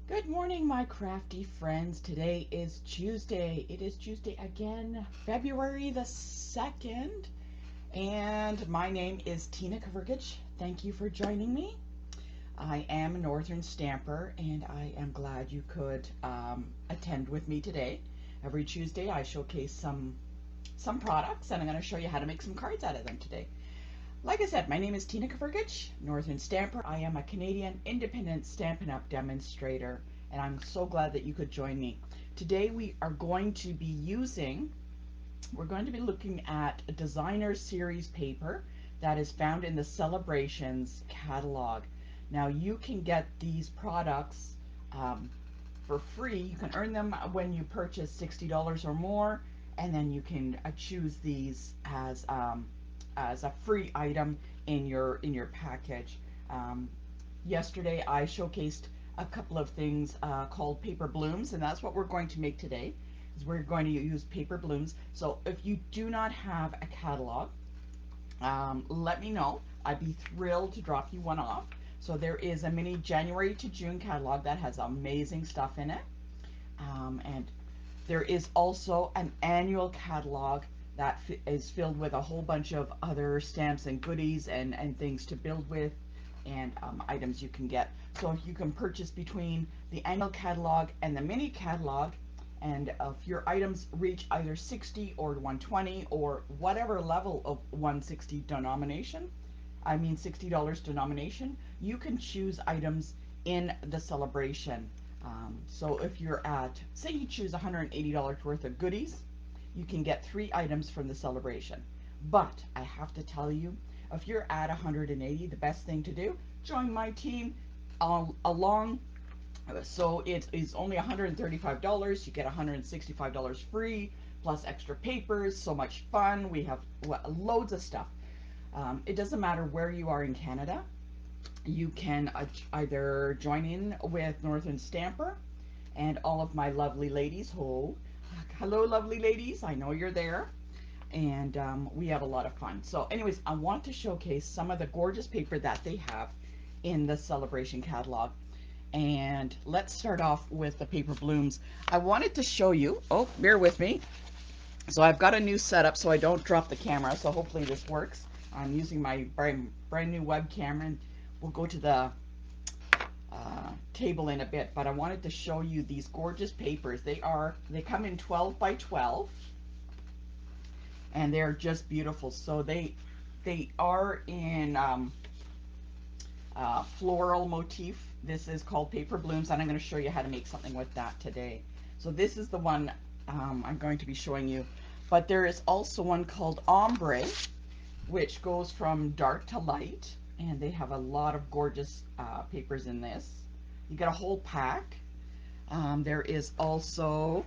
Good morning, my crafty friends. Today is Tuesday. It is Tuesday again, February the 2nd, and my name is Tina Kvergich. Thank you for joining me. I am a Northern Stamper, and I am glad you could attend with me today. Every Tuesday, I showcase some products, and I'm going to show you how to make some cards out of them today. Like I said, my name is Tina Kvergich, Northern Stamper. I am a Canadian independent Stampin' Up! Demonstrator, and I'm so glad that you could join me. Today we're going to be looking at a designer series paper that is found in the Celebrations catalog. Now you can get these products for free. You can earn them when you purchase $60 or more, and then you can choose these as a free item in your package. Yesterday I showcased a couple of things called paper blooms, and that's what we're going to make today. Is we're going to use paper blooms. So if you do not have a catalog, let me know. I'd be thrilled to drop you one off. So there is a mini January to June catalog that has amazing stuff in it, and there is also an annual catalog that is filled with a whole bunch of other stamps and goodies and things to build with, and items you can get. So if you can purchase between the annual catalog and the mini catalog, and if your items reach either 60 or 120 or whatever level of 160 denomination, I mean $60 denomination, you can choose items in the celebration. So if you're at, say you choose $180 worth of goodies, you can get 3 items from the celebration. But I have to tell you, if you're at 180, the best thing to do, join my team along. So it is only $135. You get $165 free, plus extra papers, so much fun. We have loads of stuff. It doesn't matter where you are in Canada. You can either join in with Northern Stamper and all of my lovely ladies. Hello, lovely ladies. I know you're there. And we have a lot of fun. So anyways, I want to showcase some of the gorgeous paper that they have in the Celebration catalog. And let's start off with the paper blooms. I wanted to show you, oh, bear with me. So I've got a new setup so I don't drop the camera. So hopefully this works. I'm using my brand new web camera, and we'll go to the table in a bit, but I wanted to show you these gorgeous papers. They come in 12 by 12, and they're just beautiful. So they are in floral motif. This is called paper blooms, and I'm going to show you how to make something with that today. So this is the one I'm going to be showing you, but there is also one called ombre, which goes from dark to light, and they have a lot of gorgeous papers in this. You get a whole pack. There is also,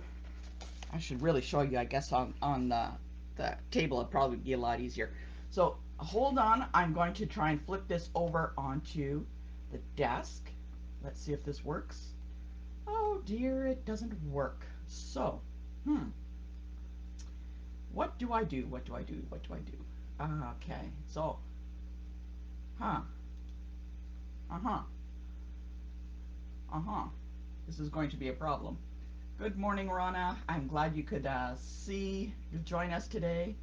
I should really show you, I guess, on the table. It'd probably be a lot easier. So hold on, I'm going to try and flip this over onto the desk. Let's see if this works. Oh dear, it doesn't work. So, what do I do? What do I do? What do I do? Okay, so, this is going to be a problem. Good morning, Rana. I'm glad you could join us today.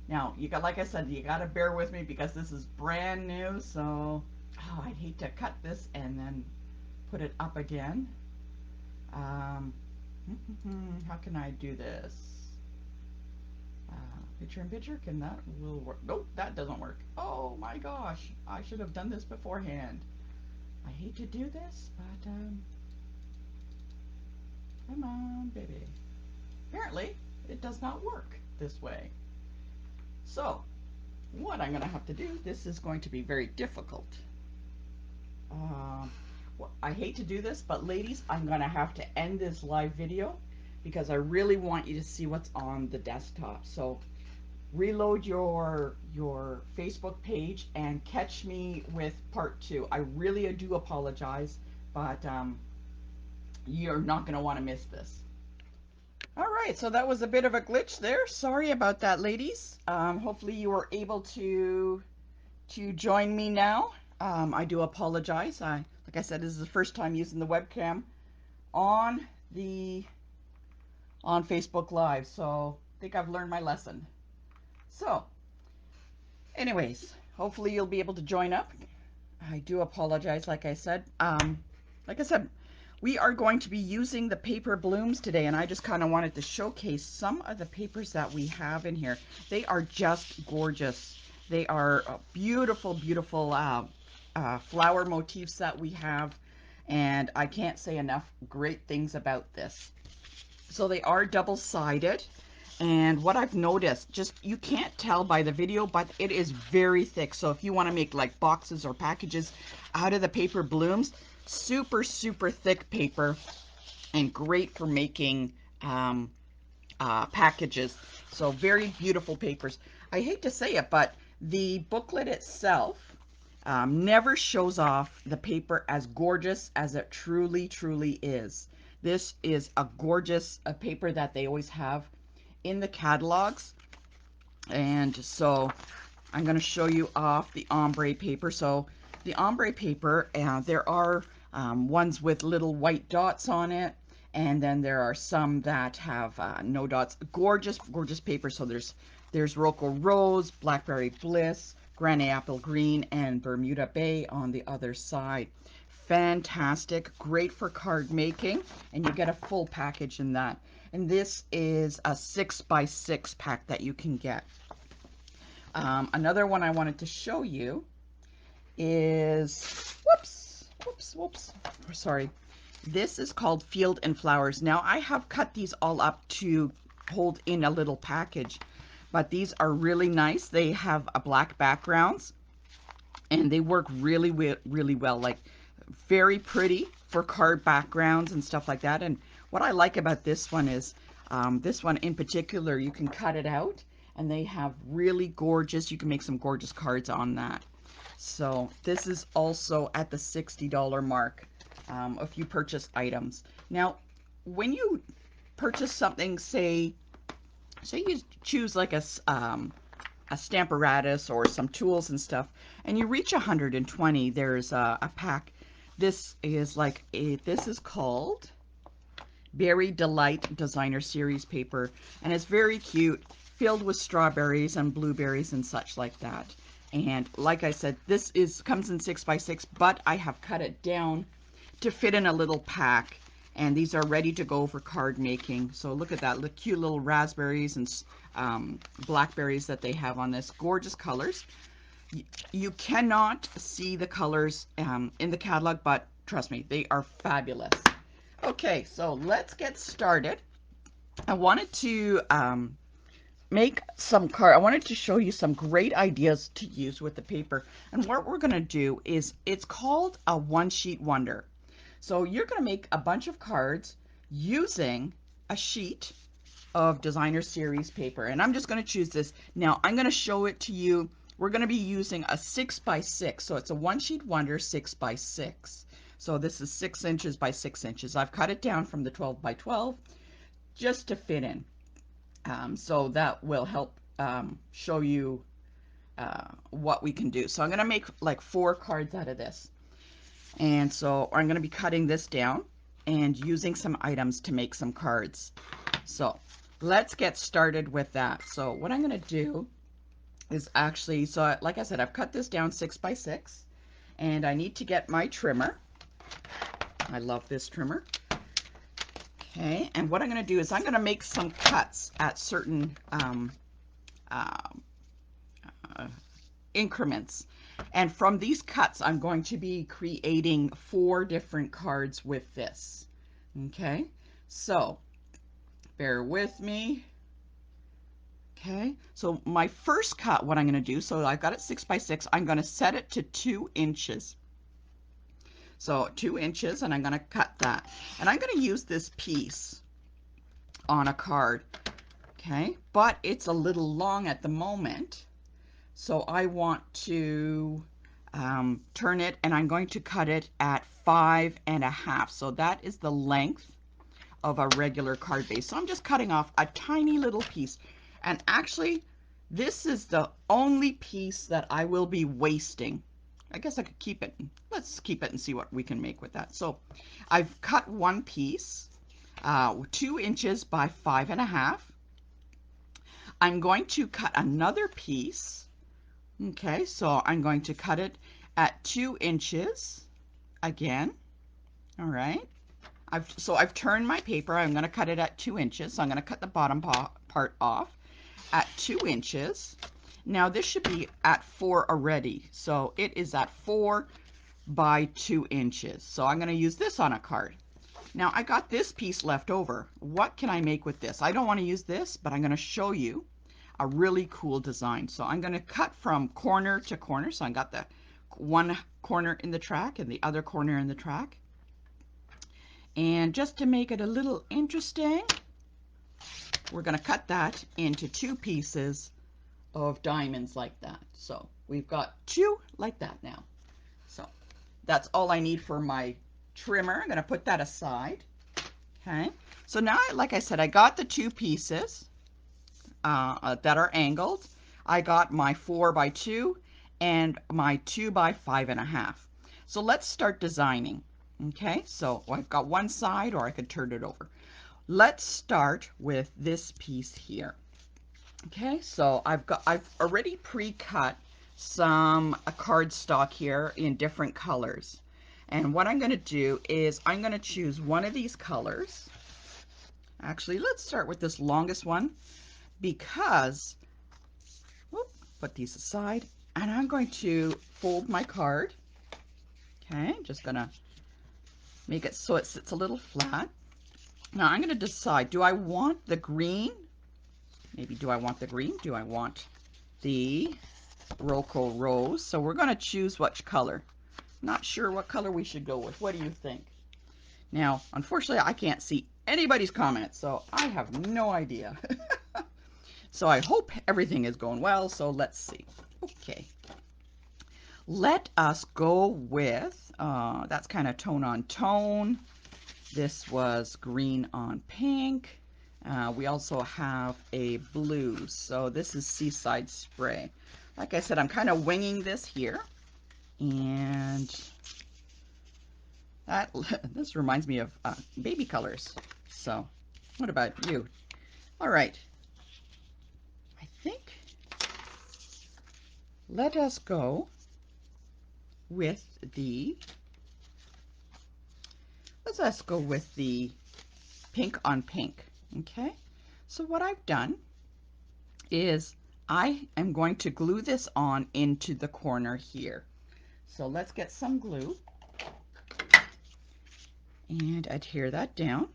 Now, like I said, you got to bear with me because this is brand new. So, I'd hate to cut this and then put it up again. How can I do this? Picture in picture, that will work? Nope, that doesn't work. Oh my gosh, I should have done this beforehand. I hate to do this, but come on, baby. Apparently, it does not work this way. So, what I'm going to have to do, this is going to be very difficult. Well, I hate to do this, but ladies, I'm going to have to end this live video because I really want you to see what's on the desktop. So, reload your Facebook page and catch me with part 2. I really do apologize, but you're not going to want to miss this. All right, so that was a bit of a glitch there. Sorry about that, ladies. Hopefully you were able to join me now. I do apologize. Like I said, this is the first time using the webcam on Facebook Live, so I think I've learned my lesson. So anyways, hopefully you'll be able to join up. I do apologize, like I said. We are going to be using the paper blooms today, and I just kind of wanted to showcase some of the papers that we have in here. They are just gorgeous. They are beautiful, beautiful flower motifs that we have, and I can't say enough great things about this. So they are double-sided, and what I've noticed, just you can't tell by the video, but it is very thick. So if you want to make like boxes or packages out of the paper blooms, super, super thick paper and great for making packages. So very beautiful papers. I hate to say it, but the booklet itself never shows off the paper as gorgeous as it truly, truly is. This is a gorgeous paper that they always have in the catalogs. And so I'm going to show you off the ombre paper. So the ombre paper, there are ones with little white dots on it, and then there are some that have no dots. Gorgeous, gorgeous paper. So there's Rocco Rose, Blackberry Bliss, Granny Apple Green, and Bermuda Bay on the other side. Fantastic, great for card making, and you get a full package in that. And this is a 6x6 pack that you can get. Another one I wanted to show you is, whoops, sorry. This is called Field and Flowers. Now I have cut these all up to hold in a little package, but these are really nice. They have a black backgrounds, and they work really, really well. Like, very pretty for card backgrounds and stuff like that. And what I like about this one is, this one in particular, you can cut it out, and they have really gorgeous, you can make some gorgeous cards on that. So this is also at the $60 mark if you purchase items. Now, when you purchase something, say you choose like a Stamparatus or some tools and stuff, and you reach 120, there's a pack. This is like this is called Berry Delight Designer Series paper, and it's very cute, filled with strawberries and blueberries and such like that. And like I said, this comes in 6x6, but I have cut it down to fit in a little pack, and these are ready to go for card making. So look at that, look, cute little raspberries and blackberries that they have on this. Gorgeous colors. You cannot see the colors in the catalog, but trust me, they are fabulous. Okay, so let's get started. I wanted to make some I wanted to show you some great ideas to use with the paper. And what we're going to do is, it's called a one-sheet wonder. So you're going to make a bunch of cards using a sheet of designer series paper. And I'm just going to choose this. Now I'm going to show it to you. We're going to be using a 6x6. So it's a one-sheet wonder 6x6. So this is 6 inches by 6 inches. I've cut it down from the 12x12 just to fit in. So that will help show you what we can do. So I'm going to make like 4 cards out of this. And so I'm going to be cutting this down and using some items to make some cards. So let's get started with that. So what I'm going to do is actually, so like I said, I've cut this down 6x6, and I need to get my trimmer. I love this trimmer. Okay, and what I'm going to do is I'm going to make some cuts at certain increments. And from these cuts, I'm going to be creating 4 different cards with this. Okay, so bear with me. Okay, so my first cut, what I'm going to do, so I've got it 6x6, I'm going to set it to 2 inches. So 2 inches, and I'm going to cut that. And I'm going to use this piece on a card. Okay, but it's a little long at the moment. So I want to turn it, and I'm going to cut it at 5.5. So that is the length of a regular card base. So I'm just cutting off a tiny little piece. And actually, this is the only piece that I will be wasting. I guess I could keep it. Let's keep it and see what we can make with that. So I've cut one piece, 2 inches by 5.5. I'm going to cut another piece. Okay, so I'm going to cut it at 2 inches again. All right. I've turned my paper. I'm going to cut it at 2 inches. So I'm going to cut the bottom part off at 2 inches. Now this should be at 4 already. So it is at 4 by 2 inches. So I'm going to use this on a card. Now I got this piece left over. What can I make with this? I don't want to use this, but I'm going to show you a really cool design. So I'm going to cut from corner to corner. So I got the one corner in the track and the other corner in the track. And just to make it a little interesting, we're going to cut that into 2 pieces of diamonds like that. So we've got 2 like that now. So that's all I need for my trimmer. I'm going to put that aside. Okay. So now, like I said, I got the 2 pieces that are angled. I got my 4 by 2 and my 2 by 5.5. So let's start designing. Okay, so I've got one side, or I could turn it over. Let's start with this piece here. Okay, so I've already pre-cut some cardstock here in different colors. And what I'm going to do is I'm going to choose one of these colors. Actually, let's start with this longest one because, put these aside, and I'm going to fold my card. Okay, just going to make it so it sits a little flat. Now I'm going to decide, do I want the green? Maybe do I want the green? Do I want the Roco Rose? So we're going to choose which color. Not sure what color we should go with. What do you think? Now, unfortunately, I can't see anybody's comments, so I have no idea. So I hope everything is going well, so let's see. Okay. Let us go with, that's kind of tone on tone. This was green on pink. We also have a blue. So this is Seaside Spray. Like I said, I'm kind of winging this here. And this reminds me of baby colors. So what about you? All right. I think let us go with the, let's go with the pink on pink. Okay, so what I've done is I am going to glue this on into the corner here. So let's get some glue and adhere that down.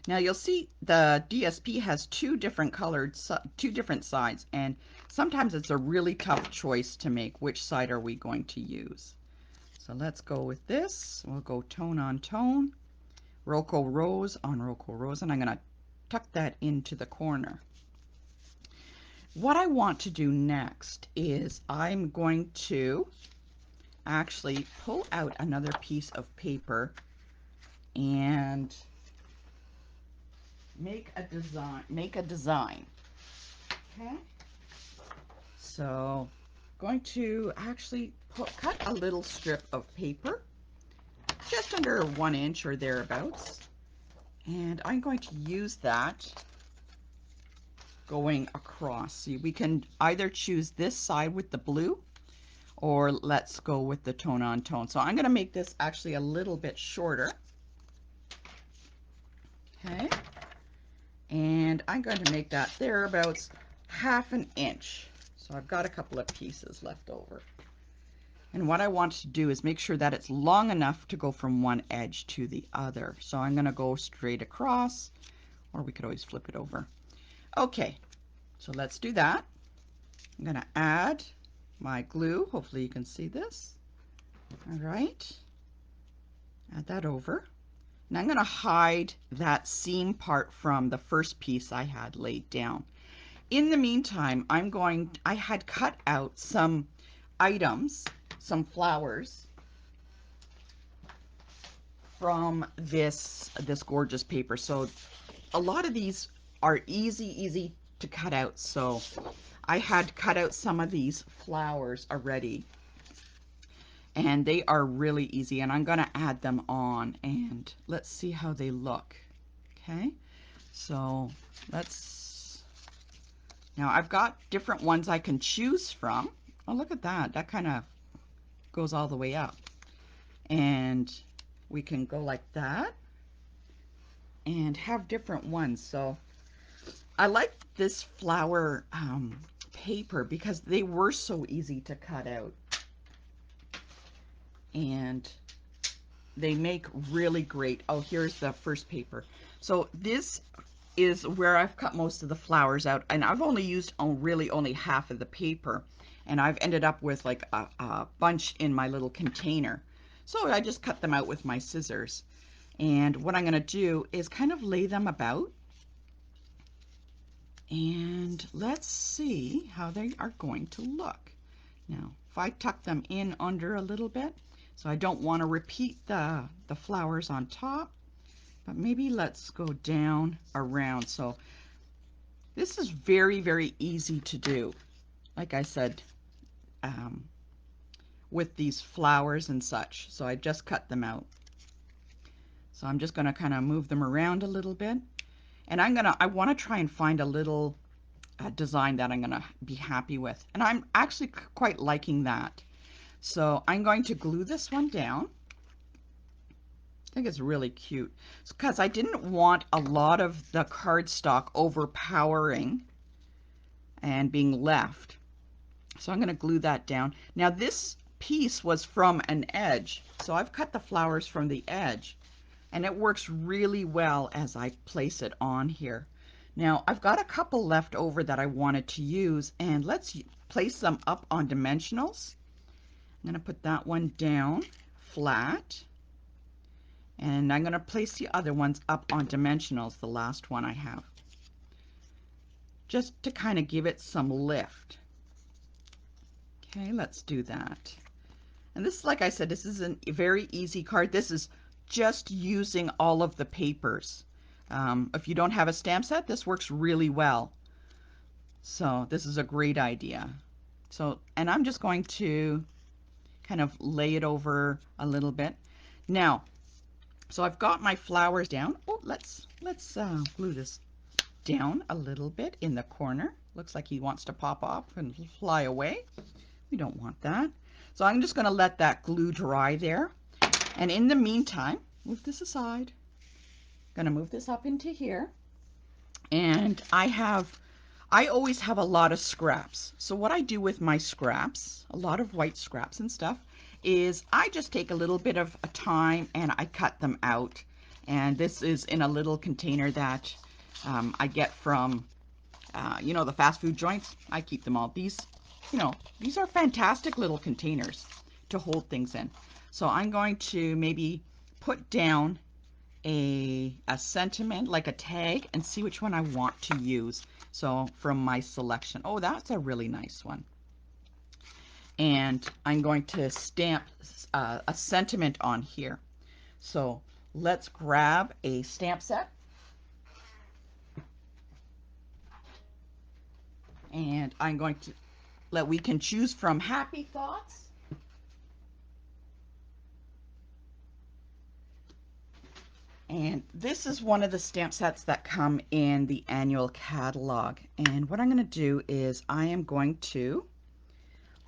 Now you'll see the DSP has 2 different colored, 2 different sides, and sometimes it's a really tough choice to make which side are we going to use. So let's go with this. We'll go tone on tone, Roco Rose on Roco Rose, and I'm going to tuck that into the corner. What I want to do next is I'm going to actually pull out another piece of paper and make a design. Okay, so going to actually cut a little strip of paper just under 1 inch or thereabouts, and I'm going to use that going across. See, we can either choose this side with the blue, or let's go with the tone on tone. So I'm going to make this actually a little bit shorter. Okay, and I'm going to make that thereabouts 1/2 inch. So I've got a couple of pieces left over. And what I want to do is make sure that it's long enough to go from one edge to the other. So I'm going to go straight across, or we could always flip it over. Okay, so let's do that. I'm going to add my glue. Hopefully you can see this. All right, add that over. Now I'm going to hide that seam part from the first piece I had laid down. In the meantime, I had cut out some items, some flowers from this gorgeous paper. So a lot of these are easy to cut out. So I had cut out some of these flowers already. and they are really easy, and I'm going to add them on and let's see how they look. Okay, so now I've got different ones I can choose from. Oh, look at that. That kind of goes all the way up. And we can go like that and have different ones. So I like this flower paper because they were so easy to cut out. And they make really great, oh, here's the first paper. So this is where I've cut most of the flowers out, and I've only used really only half of the paper, and I've ended up with like a bunch in my little container. So I just cut them out with my scissors. And what I'm going to do is kind of lay them about, and let's see how they are going to look. Now, if I tuck them in under a little bit, so I don't want to repeat the flowers on top, but maybe let's go down around. So this is very, very easy to do. Like I said, with these flowers and such. So I just cut them out. So I'm just going to kind of move them around a little bit. And I want to try and find a little design that I'm going to be happy with. And I'm actually quite liking that. So I'm going to glue this one down. I think it's really cute because I didn't want a lot of the cardstock overpowering and being left. So I'm going to glue that down. Now this piece was from an edge, so I've cut the flowers from the edge, and it works really well as I place it on here. Now I've got a couple left over that I wanted to use, and let's place them up on dimensionals. I'm going to put that one down flat, and I'm going to place the other ones up on dimensionals, the last one I have, just to kind of give it some lift. Okay, let's do that. And this, like I said, this is a very easy card. This is just using all of the papers. If you don't have a stamp set, this works really well. So this is a great idea. So, and I'm just going to kind of lay it over a little bit. Now, so I've got my flowers down. Oh, let's glue this down a little bit in the corner. Looks like he wants to pop off and fly away. We don't want that. So I'm just going to let that glue dry there. And in the meantime, move this aside. I'm going to move this up into here. And I always have a lot of scraps. So what I do with my scraps, a lot of white scraps and stuff, is I just take a little bit of time and I cut them out. And this is in a little container that I get from, you know, the fast food joints. I keep them all. These, you know, these are fantastic little containers to hold things in. So I'm going to maybe put down a sentiment, like a tag, and see which one I want to use. So from my selection, oh, that's a really nice one. And I'm going to stamp a sentiment on here. So let's grab a stamp set. And I'm going to we can choose from Happy Thoughts, and this is one of the stamp sets that come in the annual catalog. And what I'm going to do is I am going to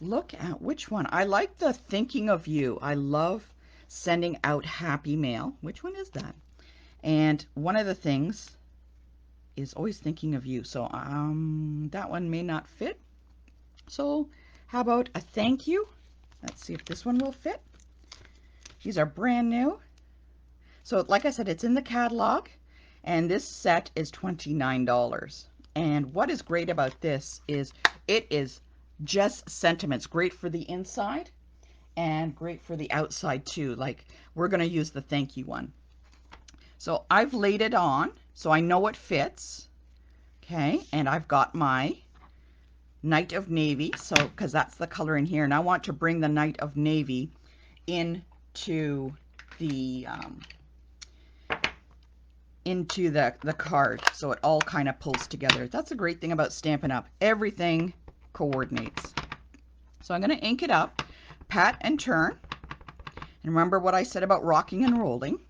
look at which one. I like the Thinking of You. I love sending out happy mail. Which one is that? And one of the things is always thinking of you. So that one may not fit. So how about a thank you? Let's see if this one will fit. These are brand new. So like I said, it's in the catalog, and this set is $29. And what is great about this is it is just sentiments. Great for the inside and great for the outside too. Like, we're going to use the thank you one. So I've laid it on so I know it fits. Okay, and I've got my Night of Navy, so because that's the color in here, and I want to bring the Night of Navy into the card, so it all kind of pulls together. That's a great thing about Stampin' Up. Everything coordinates. So I'm going to ink it up, pat and turn, And remember what I said about rocking and rolling.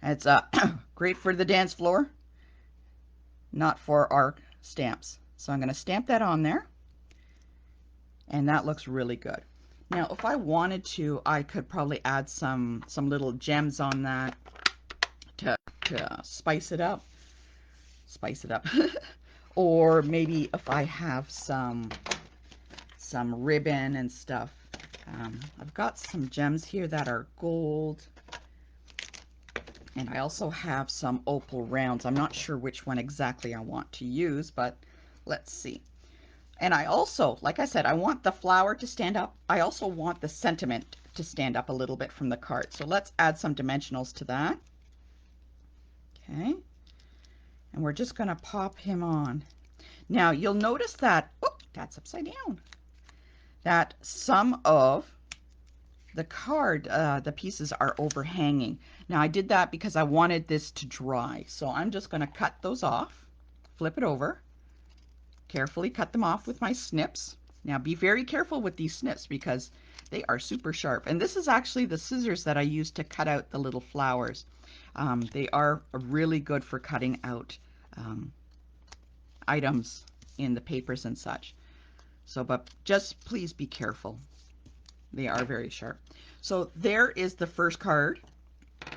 It's great for the dance floor, not for our stamps. So I'm going to stamp that on there, and that looks really good. Now, if I wanted to, I could probably add some little gems on that to spice it up. Or maybe if I have some ribbon and stuff. I've got some gems here that are gold, and I also have some opal rounds. I'm not sure which one exactly I want to use, but let's see. And I also, like I said, I want the flower to stand up. I also want the sentiment to stand up a little bit from the card. So let's add some dimensionals to that. Okay. And we're just going to pop him on. Now you'll notice that, oh, that's upside down, that some of the card, the pieces are overhanging. Now I did that because I wanted this to dry. So I'm just going to cut those off, flip it over, carefully cut them off with my snips. Now be very careful with these snips because they are super sharp. And this is actually the scissors that I use to cut out the little flowers. They are really good for cutting out items in the papers and such. So, but just please be careful. They are very sharp. So there is the first card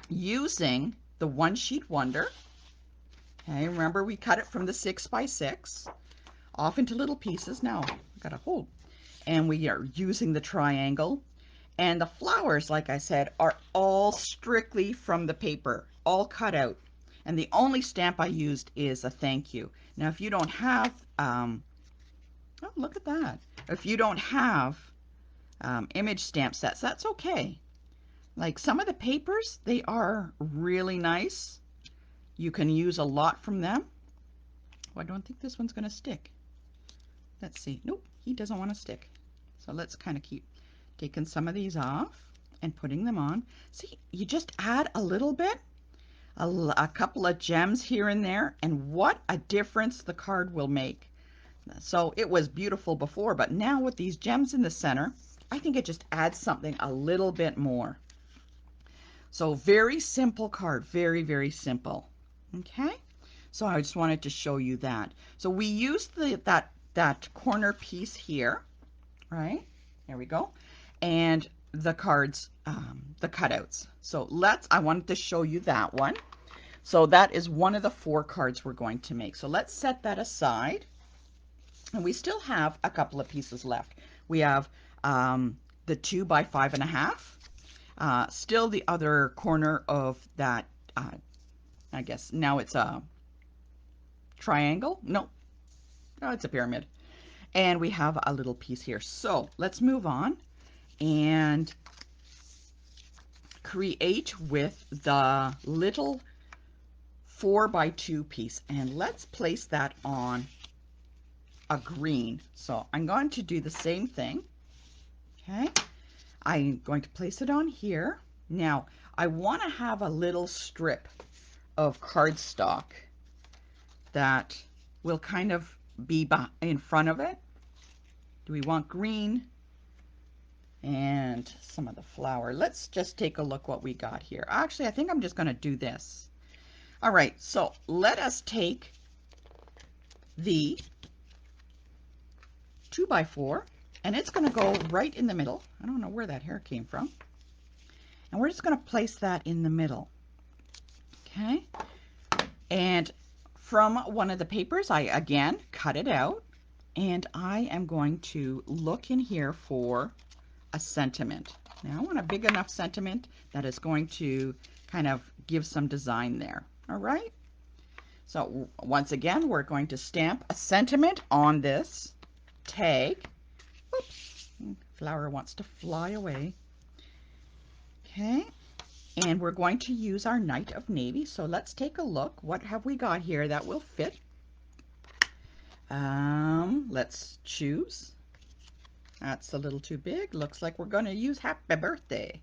using the One Sheet Wonder. Okay, remember we cut it from the 6x6 off into little pieces. Now I've got a hold. And we are using the triangle. And the flowers, like I said, are all strictly from the paper, all cut out. And the only stamp I used is a thank you. Now, if you don't have, oh, look at that. If you don't have image stamp sets, that's okay. Like some of the papers, they are really nice. You can use a lot from them. Oh, I don't think this one's going to stick. Let's see. Nope, he doesn't want to stick. So let's kind of keep taking some of these off and putting them on. See, you just add a little bit, a couple of gems here and there, and what a difference the card will make. So it was beautiful before, but now with these gems in the center, I think it just adds something a little bit more. So very simple card, very, very simple. Okay, so I just wanted to show you that. So we used that corner piece here, right? There we go. And the cards, the cutouts. So I wanted to show you that one. So that is one of the 4 cards we're going to make. So let's set that aside. And we still have a couple of pieces left. We have the 2 by 5.5. Still the other corner of that, I guess now it's a triangle. No, it's a pyramid. And we have a little piece here. So let's move on and create with the little 4 by 2 piece. And let's place that on a green. So I'm going to do the same thing. Okay. I'm going to place it on here. Now I want to have a little strip of cardstock that will kind of be in front of it. Do we want green? And some of the flower. Let's just take a look what we got here. Actually, I think I'm just going to do this. All right, so let us take the 2 by 4, and it's going to go right in the middle. I don't know where that hair came from. And we're just going to place that in the middle. Okay. And from one of the papers, I again cut it out, and I am going to look in here for a sentiment. Now I want a big enough sentiment that is going to kind of give some design there. All right. So once again, we're going to stamp a sentiment on this tag. Oops, flower wants to fly away. Okay. And we're going to use our Night of Navy. So let's take a look. What have we got here that will fit? Let's choose. That's a little too big. Looks like we're going to use Happy Birthday.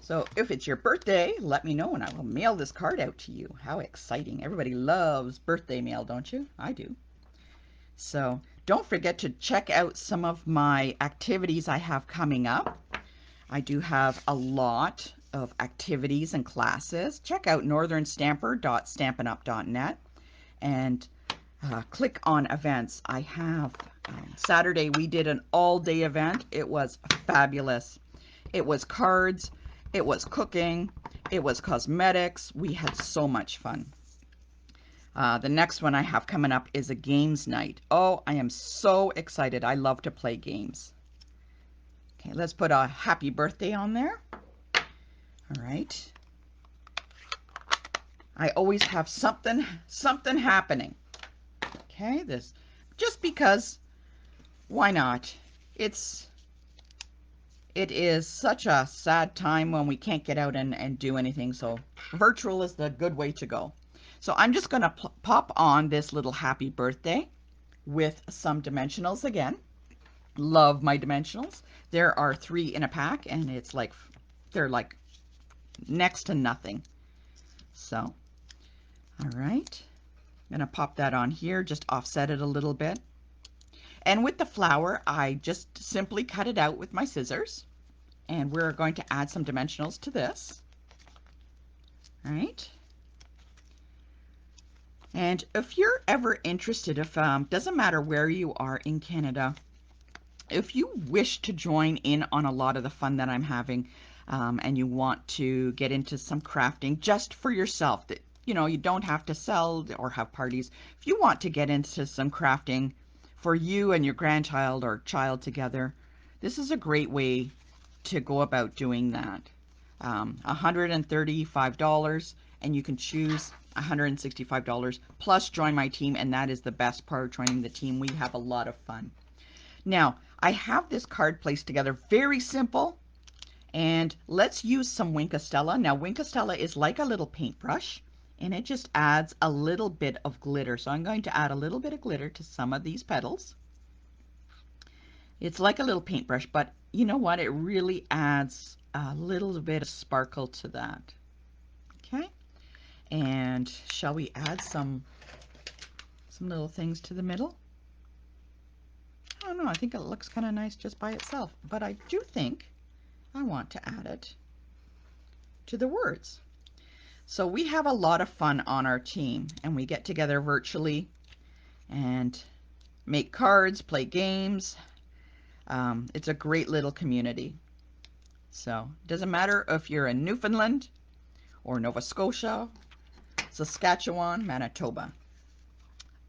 So if it's your birthday, let me know and I will mail this card out to you. How exciting. Everybody loves birthday mail, don't you? I do. So don't forget to check out some of my activities I have coming up. I do have a lot of activities and classes. Check out northernstamper.stampinup.net and click on events. I have Saturday we did an all-day event. It was fabulous. It was cards, it was cooking, it was cosmetics. We had so much fun. The next one I have coming up is a games night. Oh, I am so excited. I love to play games. Okay, let's put a happy birthday on there. All right. I always have something happening. Okay, this just because, why not? It is such a sad time when we can't get out and do anything, so virtual is the good way to go. So I'm just going to pop on this little happy birthday with some dimensionals again. Love my dimensionals. There are 3 in a pack, and it's like, they're like next to nothing. So, all right. I'm going to pop that on here, just offset it a little bit. And with the flower, I just simply cut it out with my scissors. And we're going to add some dimensionals to this. All right. And if you're ever interested, if doesn't matter where you are in Canada, if you wish to join in on a lot of the fun that I'm having, and you want to get into some crafting just for yourself, that you know, you don't have to sell or have parties. If you want to get into some crafting for you and your grandchild or child together, this is a great way to go about doing that. $135, and you can choose $165 plus join my team, and that is the best part of joining the team. We have a lot of fun. Now, I have this card placed together, very simple, and let's use some Wink Stella. Now, Wink Stella is like a little paintbrush, and it just adds a little bit of glitter. So I'm going to add a little bit of glitter to some of these petals. It's like a little paintbrush, but you know what? It really adds a little bit of sparkle to that. Okay, and shall we add some little things to the middle? I don't know, I think it looks kind of nice just by itself, but I do think I want to add it to the words. So we have a lot of fun on our team, and we get together virtually and make cards, play games. It's a great little community. So it doesn't matter if you're in Newfoundland or Nova Scotia, Saskatchewan, Manitoba.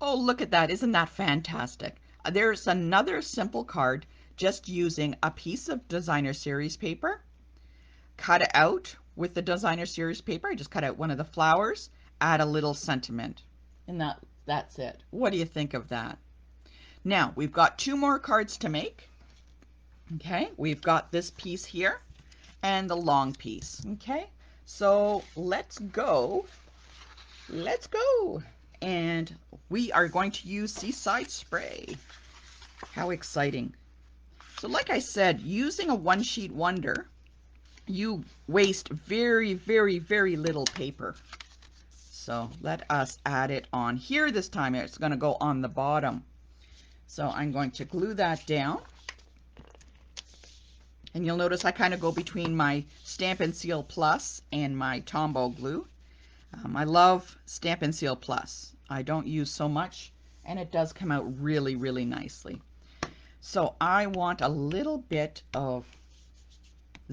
Oh, look at that. Isn't that fantastic? There's another simple card just using a piece of designer series paper. Cut it out with the designer series paper. I just cut out one of the flowers, add a little sentiment, and that's it. What do you think of that? Now, we've got 2 more cards to make. Okay, we've got this piece here and the long piece. Okay, so let's go. Let's go. And we are going to use Seaside Spray. How exciting. So like I said, using a one-sheet wonder, you waste very, very, very little paper. So let us add it on here this time. It's going to go on the bottom. So I'm going to glue that down. And you'll notice I kind of go between my Stampin' Seal Plus and my Tombow glue. I love Stampin' Seal Plus. I don't use so much, and it does come out really, really nicely. So I want a little bit of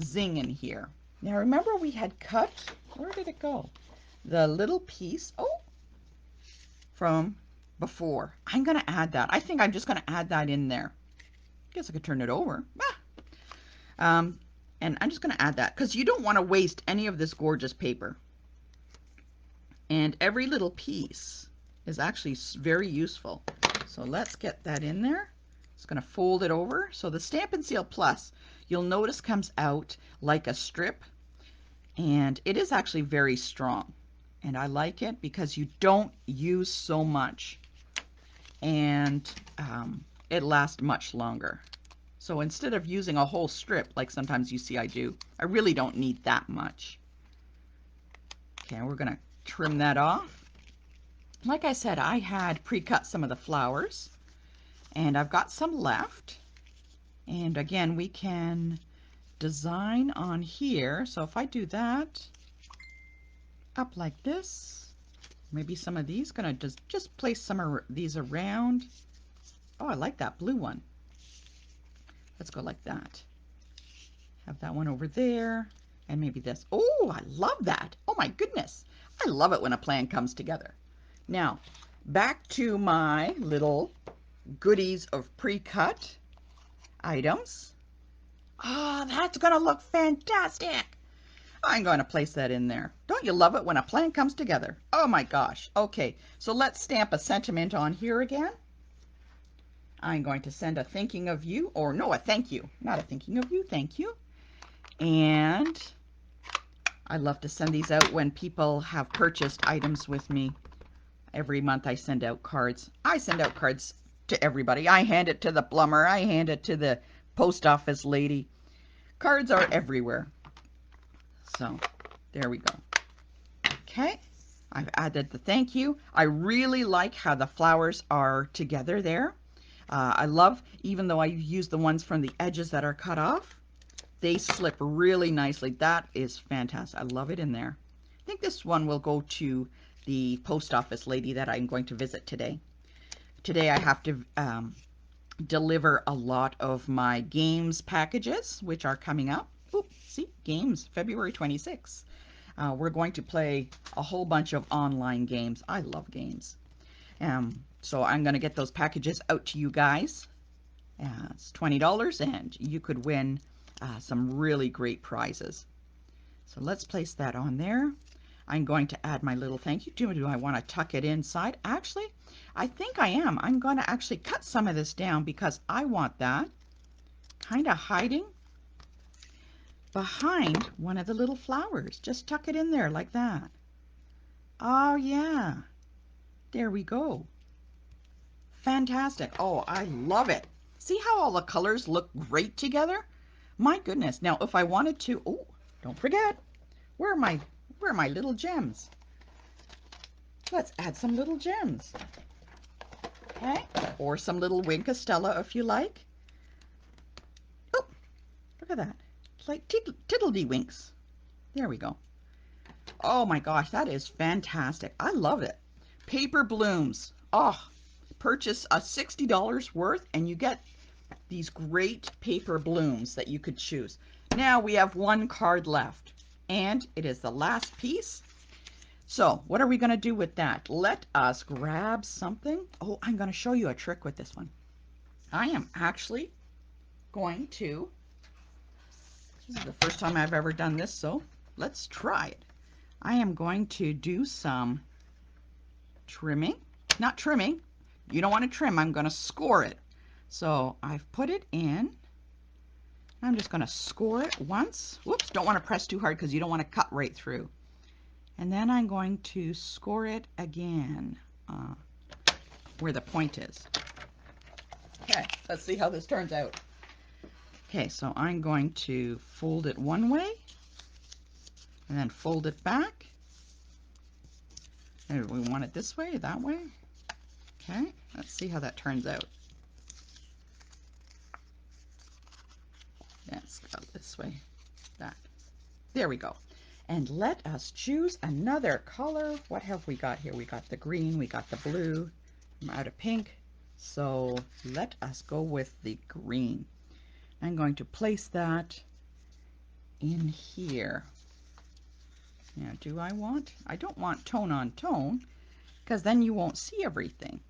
zing in here. Now remember we had cut, where did it go? The little piece, from before. I'm going to add that. I think I'm just going to add that in there. Guess I could turn it over. And I'm just going to add that because you don't want to waste any of this gorgeous paper. And every little piece is actually very useful. So let's get that in there. Just going to fold it over. So the Stampin' Seal Plus, you'll notice comes out like a strip, and it is actually very strong. And I like it because you don't use so much, and it lasts much longer. So instead of using a whole strip, like sometimes you see I do, I really don't need that much. Okay, we're going to trim that off. Like I said, I had pre-cut some of the flowers, and I've got some left. And again, we can design on here. So if I do that up like this, maybe some of these, gonna just place some of these around. Oh, I like that blue one. Let's go like that. Have that one over there, and maybe this. Oh, I love that. Oh my goodness. I love it when a plan comes together. Now, back to my little goodies of pre-cut items. Oh, that's gonna look fantastic. I'm going to place that in there. Don't you love it when a plan comes together? Oh my gosh. Okay, so let's stamp a sentiment on here again. I'm going to send a thinking of you, or no, a thank you. Not a thinking of you, thank you. And I love to send these out when people have purchased items with me. Every month I send out cards. I send out cards to everybody. I hand it to the plumber. I hand it to the post office lady. Cards are everywhere. So there we go. Okay, I've added the thank you. I really like how the flowers are together there. I love, even though I use the ones from the edges that are cut off, they slip really nicely. That is fantastic. I love it in there. I think this one will go to the post office lady that I'm going to visit today. Today I have to deliver a lot of my games packages, which are coming up. Oop, see, games, February 26th. We're going to play a whole bunch of online games. I love games. So I'm going to get those packages out to you guys. It's $20 and you could win some really great prizes. So let's place that on there. I'm going to add my little thank you. Do I want to tuck it inside? Actually, I think I am. I'm going to actually cut some of this down because I want that kind of hiding behind one of the little flowers. Just tuck it in there like that. Oh yeah, there we go. Fantastic. Oh, I love it. See how all the colors look great together? My goodness. Now, if I wanted to, oh, don't forget, where are my little gems? Let's add some little gems. Okay, or some little Wink of Stella if you like. Oh, look at that. It's like tiddledywinks. There we go. Oh my gosh, that is fantastic. I love it. Paper blooms. Oh, purchase a $60 worth and you get these great paper blooms that you could choose. Now we have one card left and it is the last piece. So what are we going to do with that? Let us grab something. Oh, I'm going to show you a trick with this one. I am actually going to, this is the first time I've ever done this, so let's try it. I am going to do some trimming. Not trimming. You don't want to trim. I'm going to score it. So I've put it in. I'm just going to score it once. Whoops, don't want to press too hard because you don't want to cut right through. And then I'm going to score it again where the point is. Okay, let's see how this turns out. Okay, so I'm going to fold it one way and then fold it back. And we want it this way, that way. Okay, let's see how that turns out. Let's go this way, that. There we go. And let us choose another color. What have we got here? We got the green, we got the blue. I'm out of pink, so let us go with the green. I'm going to place that in here. Now, do I want? I don't want tone on tone because then you won't see everything.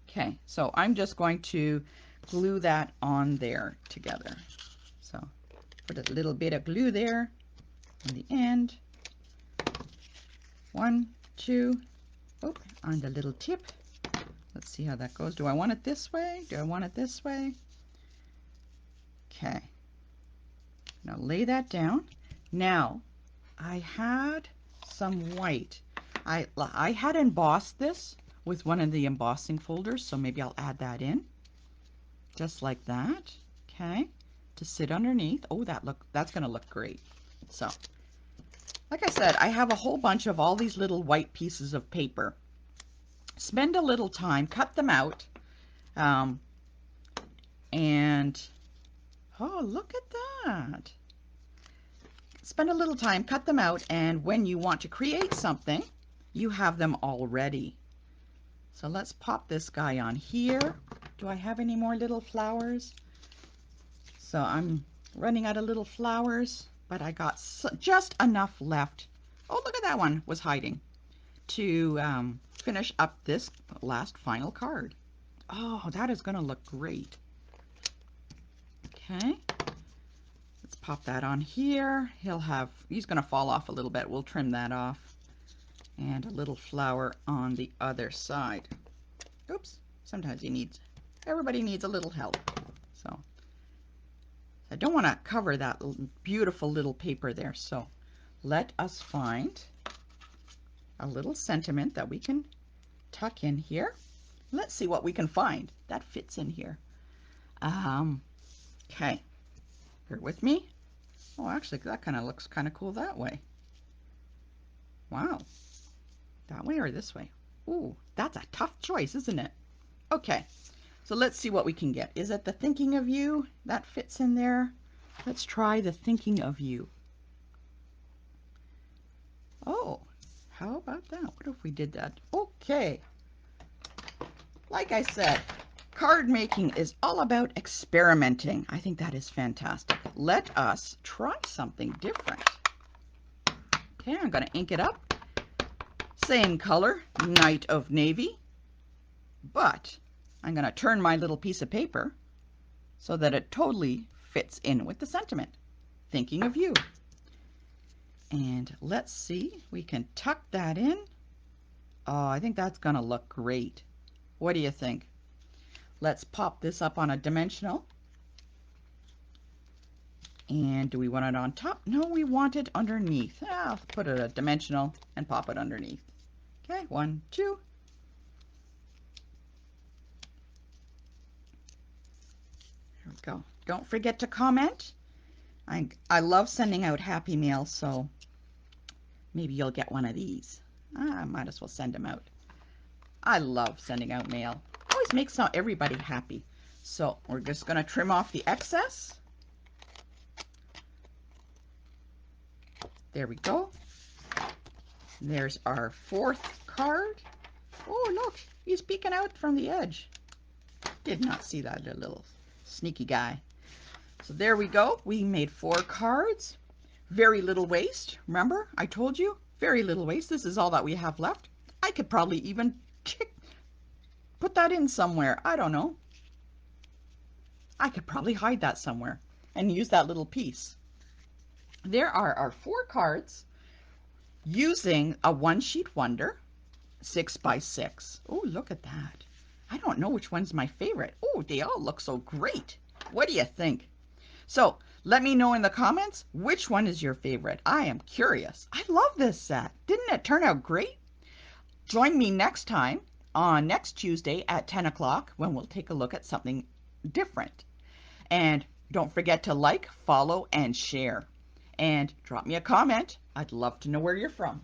Okay, so I'm just going to glue that on there together. So put a little bit of glue there on the end. 1, 2, oh, on the little tip. Let's see how that goes. Do I want it this way? Do I want it this way? Okay. Now lay that down. Now, I had some white. I had embossed this with one of the embossing folders, so maybe I'll add that in. Just like that. Okay. To sit underneath. Oh, that's going to look great. So, like I said, I have a whole bunch of all these little white pieces of paper. Spend a little time, cut them out, and oh, look at that. Spend a little time, cut them out, and when you want to create something, you have them all ready. So let's pop this guy on here. Do I have any more little flowers? So I'm running out of little flowers, but I got just enough left. Oh, look at that one was hiding, to finish up this last final card. Oh, that is going to look great. Okay. Let's pop that on here. He's going to fall off a little bit. We'll trim that off. And a little flower on the other side. Oops. Sometimes everybody needs a little help. So I don't want to cover that beautiful little paper there. So let us find a little sentiment that we can tuck in here. Let's see what we can find that fits in here. Okay. Bear with me. Oh, actually, that kind of looks kind of cool that way. Wow. That way or this way? Ooh, that's a tough choice, isn't it? Okay, so let's see what we can get. Is it the thinking of you that fits in there? Let's try the thinking of you. Oh, how about that? What if we did that? Okay. Like I said, card making is all about experimenting. I think that is fantastic. Let us try something different. Okay, I'm going to ink it up. Same color, Night of Navy. But I'm going to turn my little piece of paper so that it totally fits in with the sentiment. Thinking of you. And let's see, we can tuck that in. Oh, I think that's going to look great. What do you think? Let's pop this up on a dimensional. And do we want it on top? No, we want it underneath. I'll put it a dimensional and pop it underneath. Okay, 1, 2. There we go. Don't forget to comment. I love sending out happy mail, so maybe you'll get one of these. I might as well send them out. I love sending out mail. Always makes everybody happy. So we're just going to trim off the excess. There we go. There's our 4th card. Oh, look, he's peeking out from the edge. Did not see that little sneaky guy. So there we go. We made 4 cards. Very little waste. Remember, I told you, very little waste. This is all that we have left. I could probably even put that in somewhere. I don't know. I could probably hide that somewhere and use that little piece. There are our 4 cards using a 1-sheet wonder, 6x6. Oh, look at that. I don't know which one's my favorite. Oh, they all look so great. What do you think? So let me know in the comments which one is your favorite. I am curious. I love this set. Didn't it turn out great? Join me next time on next Tuesday at 10 o'clock when we'll take a look at something different. And don't forget to like, follow, and share. And drop me a comment. I'd love to know where you're from.